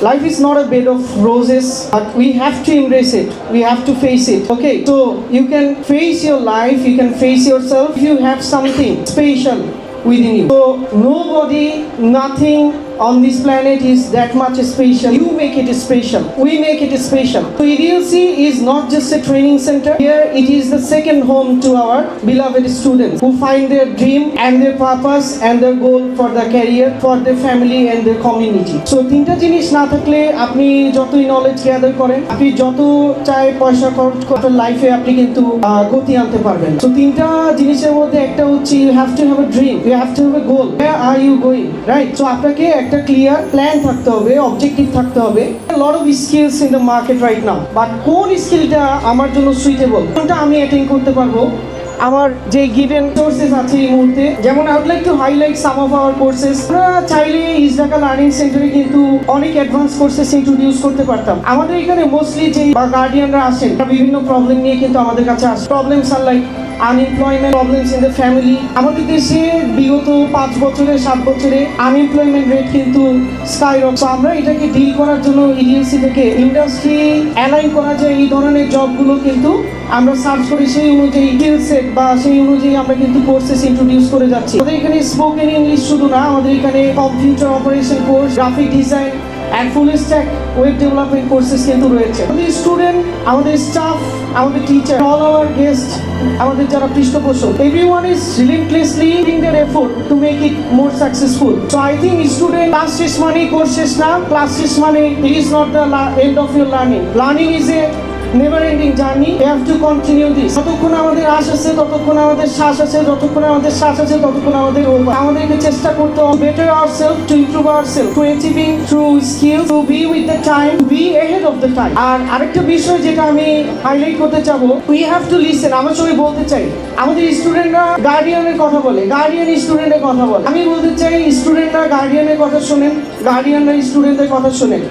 Life is not a bed of roses, but we have to embrace it. We have to face it. Okay, so you can face your life, you can face yourself if you have something special within you. So nobody, nothing on this planet is that much special. You make it special. We make it special. So EDLC is not just a training center. Here it is the second home to our beloved students who find their dream and their purpose and their goal for their career, for their family and their community. So তিনটা জিনিস না থাকলে আপনি যতই knowledge gather করেন, আপনি যত চাই পয়সা খরচ করেন লাইফে আপনি কিন্তু গতি আনতে পারবেন। So তিনটা জিনিসের মধ্যে একটা হচ্ছে you have to have a dream, you have to have a goal. Where are you going? Right? So আপনাকে একটা ক্লিয়ার প্ল্যান থাকতে হবে, অবজেক্টিভ থাকতে হবে। A lot of skills in the market right now, but কোন স্কিলটা আমার জন্য সুইটেবল, কোনটা আমি অ্যাটেইন করতে পারবো আমার যে গিভেন কোর্সেস আছে এই মুহূর্তে। যেমন I would like to highlight some of our courses. আমরা চাইলে ইসঢাকা লার্নিং সেন্টারে কিন্তু অনেক অ্যাডভান্স কোর্সেস ইন্ট্রোডিউস করতে পারতাম। আমাদের এখানে মোস্টলি যে গার্ডিয়ানরা আসেন বিভিন্ন প্রবলেম নিয়ে কিন্তু আমাদের কাছে আসে। Problems are like unemployment, problems in the family. আমাদের দেশে বিগত 5 বছরে 7 বছরে আনএমপ্লয়মেন্ট রেট কিন্তু স্কাইরক। তো আমরা এটাকে ডিল করার জন্য ইডিএলসি থেকে ইন্ডাস্ট্রি অ্যালাইন করা যায় এই ধরনের জবগুলো কিন্তু আমরা সার্চ করি, সেই অনুযায়ী স্কিল সেট বা সেই অনুযায়ী আমরা কিন্তু কোর্সেস ইন্ট্রোডিউস করে যাচ্ছি। আমাদের এখানে স্পোকেন ইংলিশ শুধু না, আমাদের এখানে computer operation course, graphic design and full stack web development courses কিন্তু রয়েছে। আমাদের স্টুডেন্ট, আমাদের স্টাফ, আমাদের টিচার, all our guests, আমাদের যারা পৃষ্ঠপোষক, everyone is relentlessly putting their effort to make it more successful. So I think student class শেষ মানে কোর্স শেষ না, ক্লাস শেষ মানে it is not the end of your learning. Learning is a never ending journey. We have to continue this. যতক্ষণ আমাদের আশ আছে, ততক্ষণ আমাদের শ্বাস আছে, যতক্ষণ আমাদের শ্বাস আছে, ততক্ষণ আমাদেরকে চেষ্টা করতে হবে better ourselves, to improve ourselves, to achieving through skills, to be with the time, to be ahead of the time. আর আরেকটা বিষয় যেটা আমি হাইলাইট করতে চাবো, we have to listen. আমার সবাই বলতে চাই আমাদের স্টুডেন্টরা গার্ডিয়ানের কথা বলে, গার্ডিয়ান স্টুডেন্টের কথা বলে। আমি বলতে চাই স্টুডেন্টরা গার্ডিয়ানের কথা শোনেন, গার্ডিয়ানরা স্টুডেন্টদের কথা শোনেন।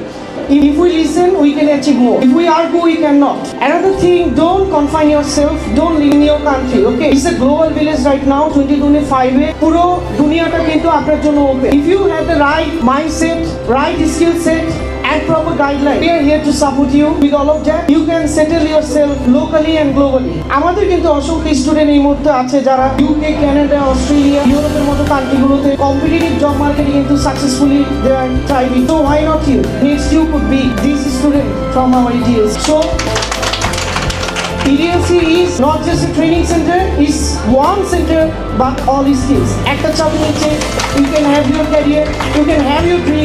If we listen, we can achieve more. If we argue, we cannot. Another thing, don't confine yourself. Don't live in your country. Okay, it's a global village right now. 2025 এ পুরো দুনিয়াটা কিন্তু আপনার জন্য open. If you have the right mindset, right skill set, and proper guideline, we are here to support you with all of that. You can settle yourself locally and globally. আমাদের কিন্তু অসংখ্য student এই মুহূর্তে আছে যারা UK, Canada, Australia, ইউরোপের মতো কান্ট্রিগুলোতে competitive job মার্কেটে কিন্তু successfully they are thriving. So why not you? Next you could be this student from our EDLC. So EDLC is not just a training center, it's one center but all skills. একটা চাবি নিচে you can have your career, you can have your dream.